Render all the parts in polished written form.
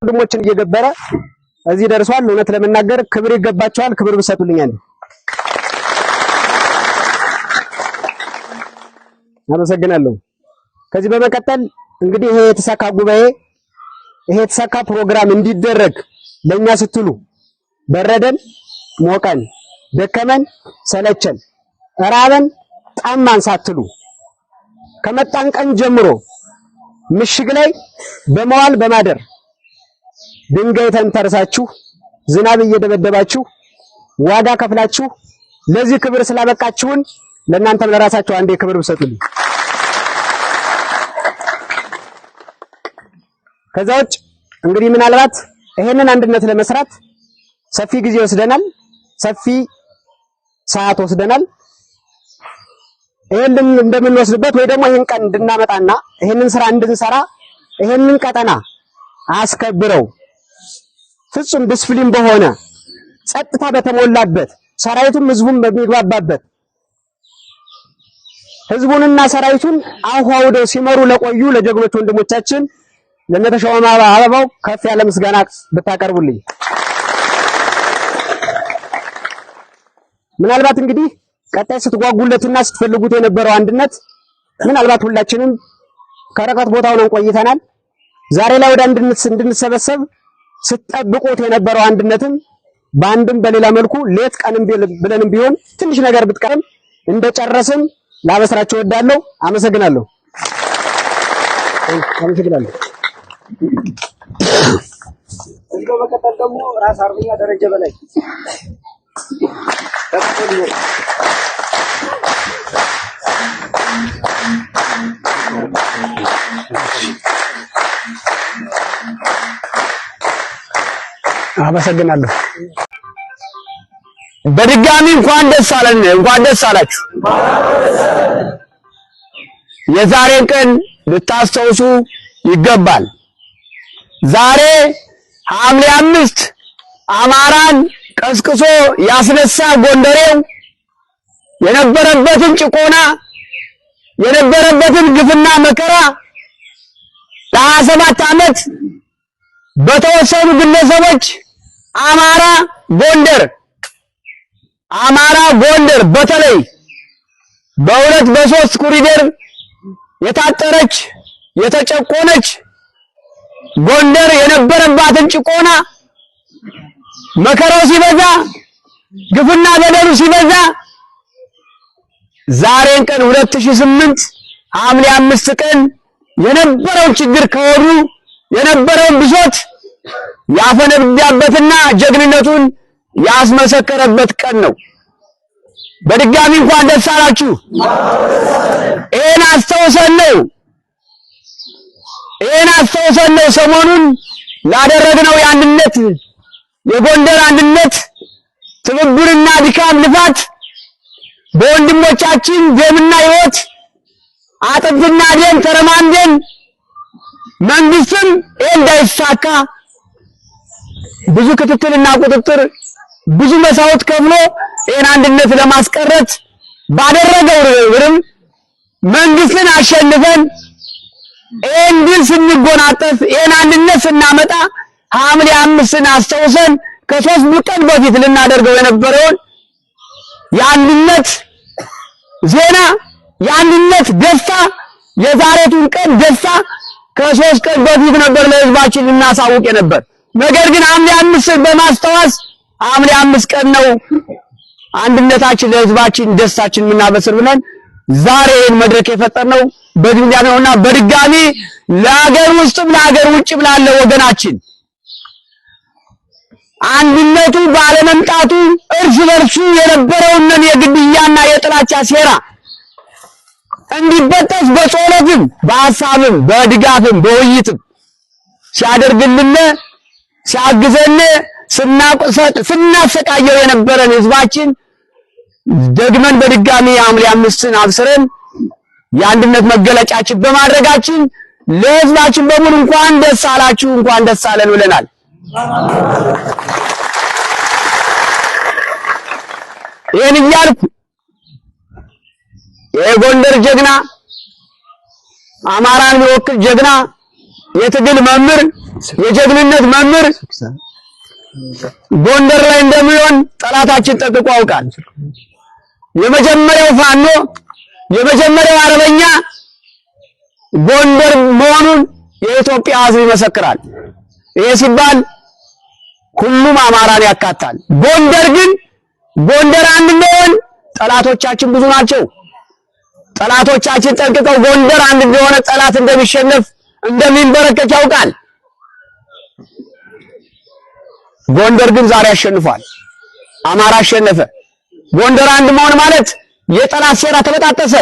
ወንድሞችን እየገበረ እዚህ ደርሷል። እውነት ለመናገር ክብር ይገባቸዋል። ክብር ብሰጡልኛል። አመሰግናለሁ። ከዚህ በመቀጠል እንግዲህ ይሄ የተሳካ ጉባኤ ይሄ የተሳካ ፕሮግራም እንዲደረግ ለኛ ስትሉ በረደን፣ ሞቀን፣ ደከመን፣ ሰለቸን፣ ራበን፣ ጣማን ሳትሉ ከመጣን ቀን ጀምሮ ምሽግ ላይ በመዋል በማደር ድንጋይ ተንተርሳችሁ ዝናብ እየደበደባችሁ ዋጋ ከፍላችሁ ለዚህ ክብር ስላበቃችሁን ለእናንተም ለራሳችሁ አንዴ ክብር ብሰጡልኝ። ከዛ ውጭ እንግዲህ ምናልባት ይሄንን አንድነት ለመስራት ሰፊ ጊዜ ወስደናል፣ ሰፊ ሰዓት ወስደናል። ይሄንን እንደምንወስድበት ወይ ደግሞ ይሄን ቀን እንድናመጣና ይሄንን ስራ እንድንሰራ ይሄንን ቀጠና አስከብረው ፍጹም ዲስፕሊን በሆነ ጸጥታ በተሞላበት ሰራዊቱም ህዝቡም በሚግባባበት ህዝቡንና ሰራዊቱን አዋህደው ሲመሩ ለቆዩ ለጀግኖች ወንድሞቻችን ለነተሾመ አበባው ከፍ ያለ ምስጋና ብታቀርቡልኝ። ምናልባት እንግዲህ ቀጣይ ስትጓጉለቱና ስትፈልጉት የነበረው አንድነት ምናልባት ሁላችንም ከረቀት ቦታው ነው ቆይተናል። ዛሬ ላይ ወደ አንድነት እንድንሰበሰብ ስትጠብቁት የነበረው አንድነትም በአንድም በሌላ መልኩ ሌት ቀንም ብለንም ቢሆን ትንሽ ነገር ብትቀርም እንደጨረስን ላበስራችሁ እወዳለሁ። አመሰግናለሁ። አመሰግናለሁ። እንደው በቀጣይ ደግሞ ራስ አርበኛ ደረጀ በላይ አመሰግናለሁ። በድጋሚ እንኳን ደስ አለን፣ እንኳን ደስ አላችሁ። የዛሬን ቀን ልታስተውሱ ይገባል። ዛሬ ሐምሌ 5 አማራን ቀስቅሶ ያስነሳ ጎንደሬው የነበረበትን ጭቆና የነበረበትን ግፍና መከራ ለ27 ዓመት በተወሰኑ ግለሰቦች አማራ ጎንደር በተለይ በሁለት በሶስት ኮሪደር የታጠረች የተጨቆነች ጎንደር የነበረባትን ጭቆና መከራው ሲበዛ ግፍና በደሉ ሲበዛ ዛሬን ቀን 2008 ሐምሌ 5 ቀን የነበረው ችግር ከወሩ የነበረው ብሶት ያፈነዳበትና ጀግንነቱን ያስመሰከረበት ቀን ነው። በድጋሚ እንኳን ደስ አላችሁ። ይሄን አስተውሰን ነው ሰሞኑን ላደረግነው የአንድነት የጎንደር አንድነት ትብብርና ድካም ልፋት በወንድሞቻችን ደምና ሕይወት አጥንትና ደም ተረማምደን መንግስትም እንዳይሳካ ብዙ ክትትልና ቁጥጥር ብዙ መስዋዕት ከፍሎ ይህን አንድነት ለማስቀረት ባደረገው ርብርብ መንግስትን አሸንፈን ይህን ድል ስንጎናጸፍ ይህን አንድነት ስናመጣ ሐምሌ 5ን አስተውሰን ከ3 ቀን በፊት ልናደርገው የነበረውን የአንድነት ዜና የአንድነት ደስታ የዛሬቱን ቀን ደስታ ከ3 ቀን በፊት ነበር ለህዝባችን ልናሳውቅ የነበር። ነገር ግን ሐምሌ 5 በማስተዋስ ሐምሌ 5 ቀን ነው አንድነታችን ለህዝባችን ደስታችን የምናበስር ብለን ዛሬ መድረክ የፈጠርነው በዚህ ነውና በድጋሚ ለሀገር ውስጥም ለሀገር ውጭም ላለ ወገናችን አንድነቱ ባለመምጣቱ እርስ በርሱ የነበረውን የግድያና የጥላቻ ሴራ እንዲበጠስ በጸሎትም በሐሳብም በድጋፍም በውይይትም ሲያደርግልን ሲያግዘን ስናሰቃየው የነበረን ህዝባችን ደግመን በድጋሚ ሐምሌ 5ን አብስረን የአንድነት መገለጫችን በማድረጋችን ለህዝባችን በሙሉ እንኳን ደስ አላችሁ እንኳን ደስ አለን ብለናል። ይሄን እያልኩ የጎንደር ጀግና አማራን የሚወክል ጀግና የትግል መምህር የጀግንነት መምህር ጎንደር ላይ እንደሚሆን ጠላታችን ጠብቆ ያውቃል። የመጀመሪያው ፋኖ የመጀመሪያው አርበኛ ጎንደር መሆኑን የኢትዮጵያ ሕዝብ ይመሰክራል። ይሄ ሲባል ሁሉም አማራን ያካታል። ጎንደር አንድ እንደሆን ጠላቶቻችን ብዙ ናቸው። ጠላቶቻችን ጠንቅቀው ጎንደር አንድ እንደሆነ ጠላት እንደሚሸነፍ እንደሚንበረከክ ያውቃል። ጎንደር ግን ዛሬ አሸንፏል። አማራ አሸነፈ። ጎንደር አንድ መሆን ማለት የጠላት ሴራ ተበጣጠሰ።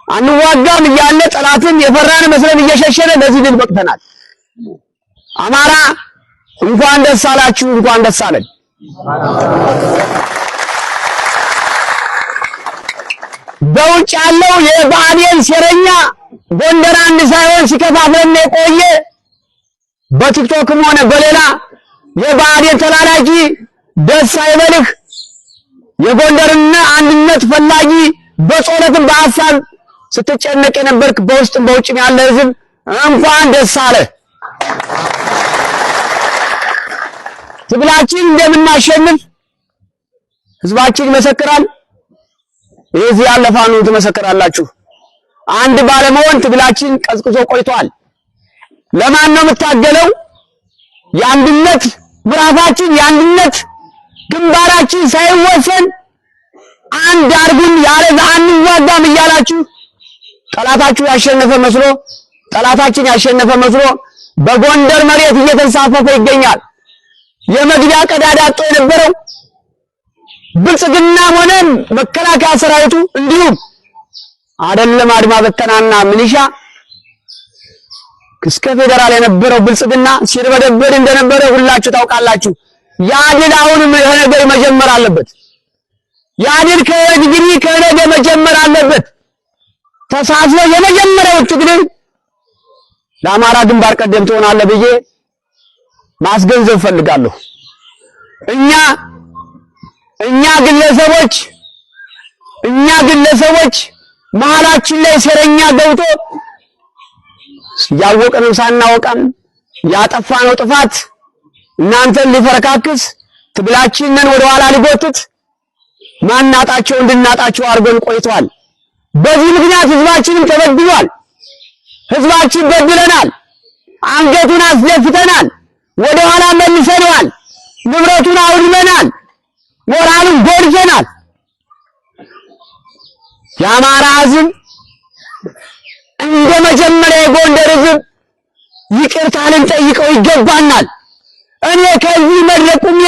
አንዋጋም እያለ ጠላትን የፈራን መስለን እየሸሸነ ለዚህ ድል በቅተናል። አማራ እንኳን ደስ አላችሁ፣ እንኳን ደስ አለን። በውጭ ያለው የባዕዴን ሴረኛ ጎንደር አንድ ሳይሆን ሲከፋፍለን የቆየ በቲክቶክም ሆነ በሌላ የባዕዴን ተላላኪ ደስ አይበልህ። የጎንደርን አንድነት ፈላጊ በጾለትም በሐሳብ ስትጨነቅ የነበርክ በውስጥም በውጭም ያለ ሕዝብ እንኳን ደስ አለ። ትግላችን እንደምናሸንፍ ሕዝባችን ይመሰክራል። የዚህ ያለፋኑ ትመሰክራላችሁ። አንድ ባለመሆን ትግላችን ቀዝቅዞ ቆይቷል። ለማን ነው የምታገለው? የአንድነት ምዕራፋችን የአንድነት ግንባራችን ሳይወሰን አንድ አርጉን ያለዛ አንዋጋም እያላችሁ ጠላታችን ያሸነፈ መስሎ በጎንደር መሬት እየተንሳፈፈ ይገኛል። የመግቢያ ቀዳዳ አጥቶ የነበረው ብልጽግና ሆነ መከላከያ ሰራዊቱ እንዲሁም አይደለም አድማ በተናና ሚሊሻ እስከ ፌደራል የነበረው ብልጽግና ሲርበደበድ እንደነበረ ሁላችሁ ታውቃላችሁ። ያ ድል አሁንም ከነገ መጀመር አለበት። ያ ድል ከነገ መጀመር አለበት። ተሳስሎ የመጀመሪያው ትግል ለአማራ ግንባር ቀደም ትሆናለህ ብዬ ማስገንዘብ ፈልጋለሁ። እኛ ግለሰቦች መሃላችን ላይ ሴረኛ ገብቶ ያወቀነው ሳናወቀም ያጠፋነው ጥፋት እናንተን ሊፈረካክስ ትግላችንን ወደ ኋላ ሊጎትት ማናጣቸው እንድናጣቸው አድርጎን ቆይቷል። በዚህ ምክንያት ህዝባችንም ተበድሏል። ህዝባችን በድለናል። አንገቱን አስደፍተናል። ወደ ኋላ መልሰናል። ንብረቱን አውድመናል። ሞራሉን ጎድተናል። የአማራ ህዝብ እንደ መጀመሪያ የጎንደር ህዝብ ይቅርታ ልንጠይቀው ይገባናል። እኔ ከዚህ መድረክ ቆሜ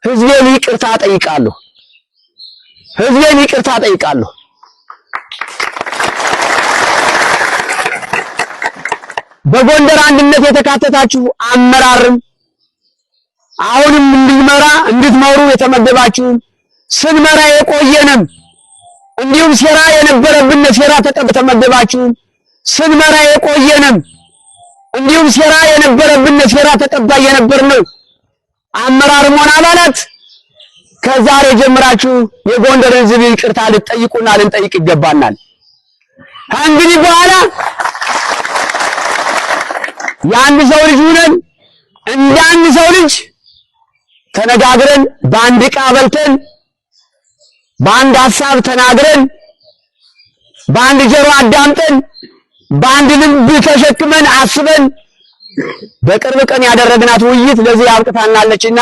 ህዝቤን ይቅርታ ጠይቃለሁ። በጎንደር አንድነት የተካተታችሁ አመራርም አሁንም እንድትመሩ የተመደባችሁ ስንመራ የቆየንም እንዲሁም ሴራ የነበረብን ሴራ ተመደባችሁ ስንመራ የቆየንም እንዲሁም ሴራ የነበረብን ሴራ ተቀባይ የነበርነው አመራርም ሆነ አባላት ከዛሬ ጀምራችሁ የጎንደር ህዝብ ይቅርታ ልትጠይቁና ልንጠይቅ ይገባናል። እንግዲህ በኋላ የአንድ ሰው ልጅ ሆነን እንደ አንድ ሰው ልጅ ተነጋግረን በአንድ ዕቃ በልተን በአንድ ሐሳብ ተናግረን በአንድ ጆሮ አዳምጠን በአንድ ልብ ተሸክመን አስበን በቅርብ ቀን ያደረግናት ውይይት ለዚህ አብቅታናለችና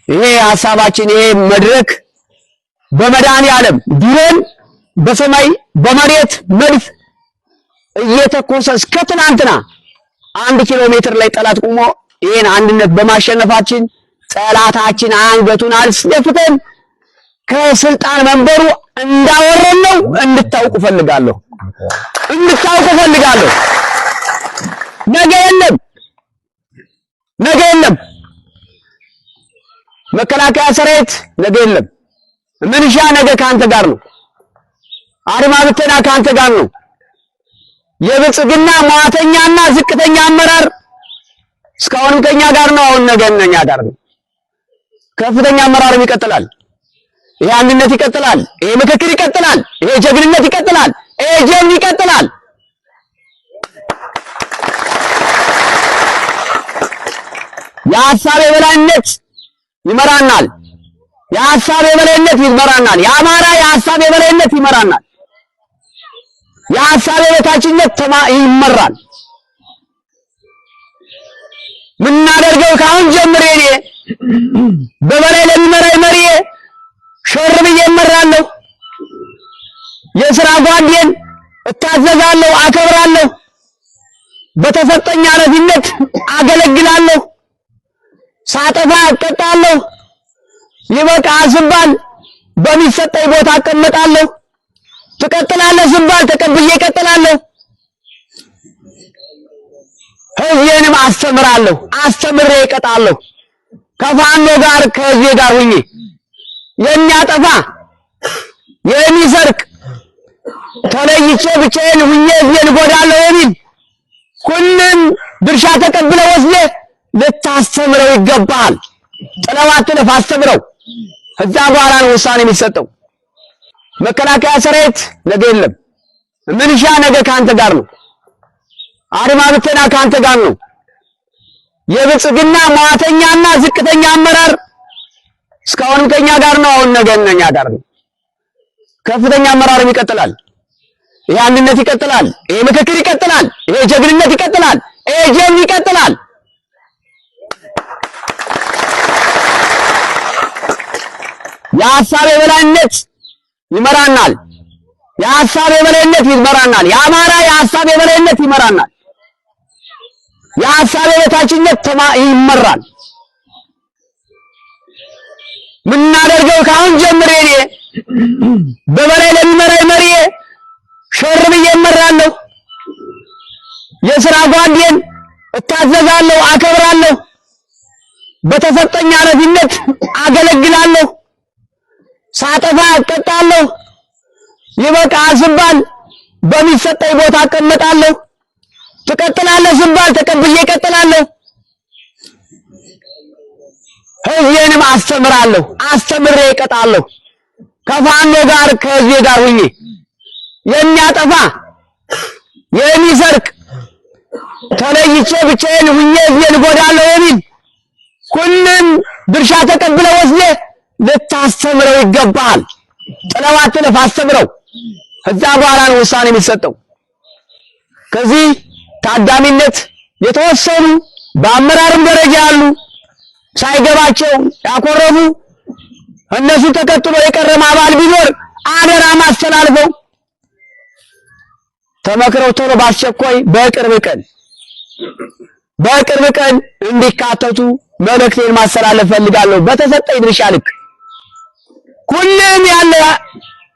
ይሄ ሐሳባችን ይሄ መድረክ በመድኃኔዓለም ድሮን በሰማይ በመሬት መድፍ እየተኮሰ እስከ ትናንትና 1 ኪሎ ሜትር ላይ ጠላት ቆሞ ይሄን አንድነት በማሸነፋችን ጠላታችን አንገቱን አልስደፍተን ከስልጣን መንበሩ እንዳወረነው እንድታውቁ ፈልጋለሁ። ነገ የለም መከላከያ ሰራዊት ነገ የለም። ምንሻ ነገ ካንተ ጋር ነው። አድማ ብተና ካንተ ጋር ነው። የብልጽግና ሟተኛና ዝቅተኛ አመራር እስካሁንም ከኛ ጋር ነው። አሁን ነገ እኛ ጋር ነው። ከፍተኛ አመራርም ይቀጥላል። ይሄ አንድነት ይቀጥላል። ይሄ ምክክር ይቀጥላል። ይሄ ጀግንነት ይቀጥላል። ይሄ ጀብድ ይቀጥላል። የሐሳብ የበላይነት ይመራናል። የሐሳብ የበላይነት ይመራናል። የአማራ የሐሳብ የበላይነት ይመራናል። የሐሳብ የበታችነት ይመራል። ምናደርገው ካሁን ጀምሬ እኔ በበላይ ለሚመራኝ መሪዬ ሸር ብዬ እመራለሁ። የሥራ ጓዴን እታዘዛለሁ፣ አከብራለሁ። በተሰጠኝ ኃላፊነት አገለግላለሁ። ሳጠፋ እቀጣለሁ። ይበቃ ስባል በሚሰጠኝ ቦታ እቀመጣለሁ። ትቀጥላለህ ስባል ተቀብዬ እቀጥላለሁ። ሕዝቤንም አስተምራለሁ፣ አስተምሬ እቀጣለሁ። ከፋኖ ጋር ከሕዝቤ ጋር ሁኜ የሚያጠፋ የሚሰርቅ ተለይቼ ብቻዬን ሁኜ ሕዝቤን እጎዳለሁ የሚል ሁሉም ድርሻ ተቀብለው ወስደህ ልታስተምረው ይገባል። ጥለው አትለፍ፣ አስተምረው። ከዛ በኋላ ነው ውሳኔ የሚሰጠው። መከላከያ ሰራዊት ነገ የለም። ምንሻ ነገ ካንተ ጋር ነው። አድማ ብተና ካንተ ጋር ነው። የብልጽግና ሟተኛና ዝቅተኛ አመራር እስካሁንም ከኛ ጋር ነው። አሁን ነገ እኛ ጋር ነው። ከፍተኛ አመራርም ይቀጥላል። ይሄ አንድነት ይቀጥላል። ይሄ ምክክር ይቀጥላል። ይሄ ጀግንነት ይቀጥላል። ይሄ ጀብድ ይቀጥላል። የሐሳብ የበላይነት ይመራናል። የሐሳብ የበላይነት ይመራናል። የአማራ የሐሳብ የበላይነት ይመራናል። የሐሳብ የበታችነት ይመራል። ምናደርገው ካሁን ጀምሬ እኔ በበላይ ለሚመራኝ መሪዬ ሸር ብዬ እመራለሁ። የሥራ ጓዴን እታዘዛለሁ፣ አከብራለሁ። በተሰጠኝ ኃላፊነት አገለግላለሁ። ሳጠፋ እቀጣለሁ። ይበቃ ስባል በሚሰጠኝ ቦታ እቀመጣለሁ። ትቀጥላለህ ስባል ተቀብዬ እቀጥላለሁ። ሕዝቤንም አስተምራለሁ፣ አስተምሬ እቀጣለሁ። ከፋኖ ጋር ከሕዝቤ ጋር ሁኜ የሚያጠፋ የሚሰርቅ ተለይቼ ብቻዬን ሁኜ ሕዝቤን እጎዳለሁ የሚል ሁሉም ድርሻ ተቀብለው ወስደህ ልታስተምረው ይገባል። ጥለው አትለፍ፣ አስተምረው። ከዛ በኋላ ነው ውሳኔ የሚሰጠው። ከዚህ ታዳሚነት የተወሰኑ በአመራርም ደረጃ ያሉ ሳይገባቸው ያኮረፉ እነሱ ተከትሎ የቀረመ አባል ቢኖር አደራ ማስተላልፈው ተመክረው ቶሎ ባስቸኳይ በቅርብ ቀን እንዲካተቱ መልእክቴን ማስተላለፍ ፈልጋለሁ። በተሰጠኝ ድርሻ ልክ ሁሉም ያለ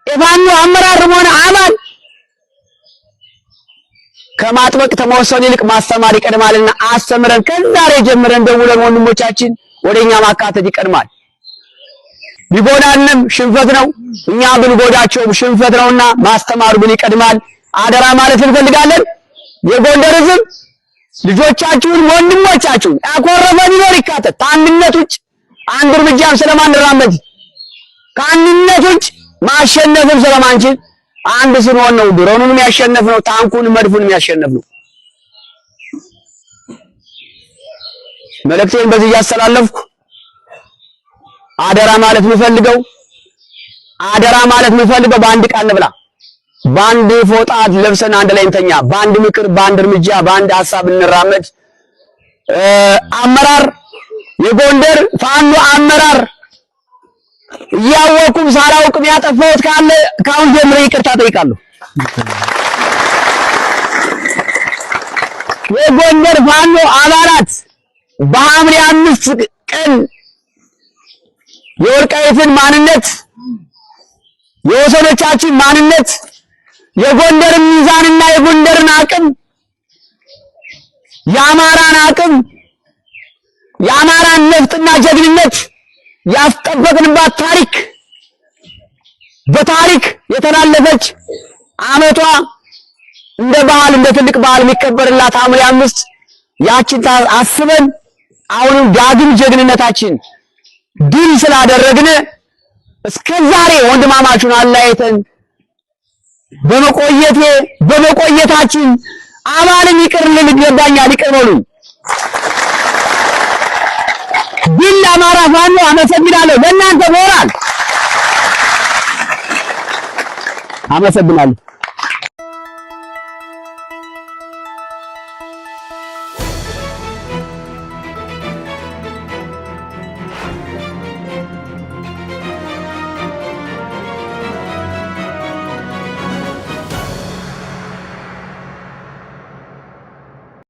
የፋኖ አመራርም ሆነ አባል ከማጥበቅ ተመወሰን ይልቅ ማስተማር ይቀድማልና አስተምረን ከዛሬ ጀምረን ደውለን ወንድሞቻችን ወደኛ ማካተት ይቀድማል። ቢጎዳንም ሽንፈት ነው፣ እኛ ብንጎዳቸውም ሽንፈት ነውና ማስተማሩ ግን ይቀድማል። አደራ ማለት እንፈልጋለን። የጎንደር ሕዝብ ልጆቻችሁን ወንድሞቻችሁን ያኮረፈ ቢኖር ይካተት። ከአንድነት ውጭ አንድ እርምጃም ስለማንራመድ ከአንድነት ውጭ ማሸነፍም ስለማንችል አንድ ስንሆን ነው ድሮኑንም ያሸነፍነው፣ ታንኩን መድፉንም ያሸነፍነው። መልእክቴን በዚህ እያስተላለፍኩ አደራ ማለት የምፈልገው በአንድ ቃል ብላ በአንድ ፎጣ ለብሰን አንድ ላይ እንተኛ፣ በአንድ ምክር፣ በአንድ እርምጃ፣ በአንድ ሐሳብ እንራመድ። አመራር የጎንደር ፋኖ አመራር እያወቁም ሳላውቅም ያጠፋሁት ካለ ካሁን ጀምሮ ይቅርታ ጠይቃለሁ። የጎንደር ፋኖ አባላት በሐምሌ 5 ቀን የወልቃይትን ማንነት፣ የወሰኖቻችን ማንነት፣ የጎንደርን ሚዛንና የጎንደርን አቅም፣ የአማራን አቅም፣ የአማራን ነፍጥና ጀግንነት ያስጠበቅንባት በታሪክ የተላለፈች ዓመቷ እንደ ባህል እንደ ትልቅ ባህል የሚከበርላት ሐምሌ 5 ያችን አስበን አሁንም ዳግም ጀግንነታችን ድል ስላደረግን እስከዛሬ ወንድማማቹን አላየተን በመቆየታችን አባልን ይቅር ልንገባኛል። ይቅር በሉኝ። ድል ለአማራ ፋኖ። አመሰግናለሁ። ለእናንተ ሞራል አመሰግናለሁ።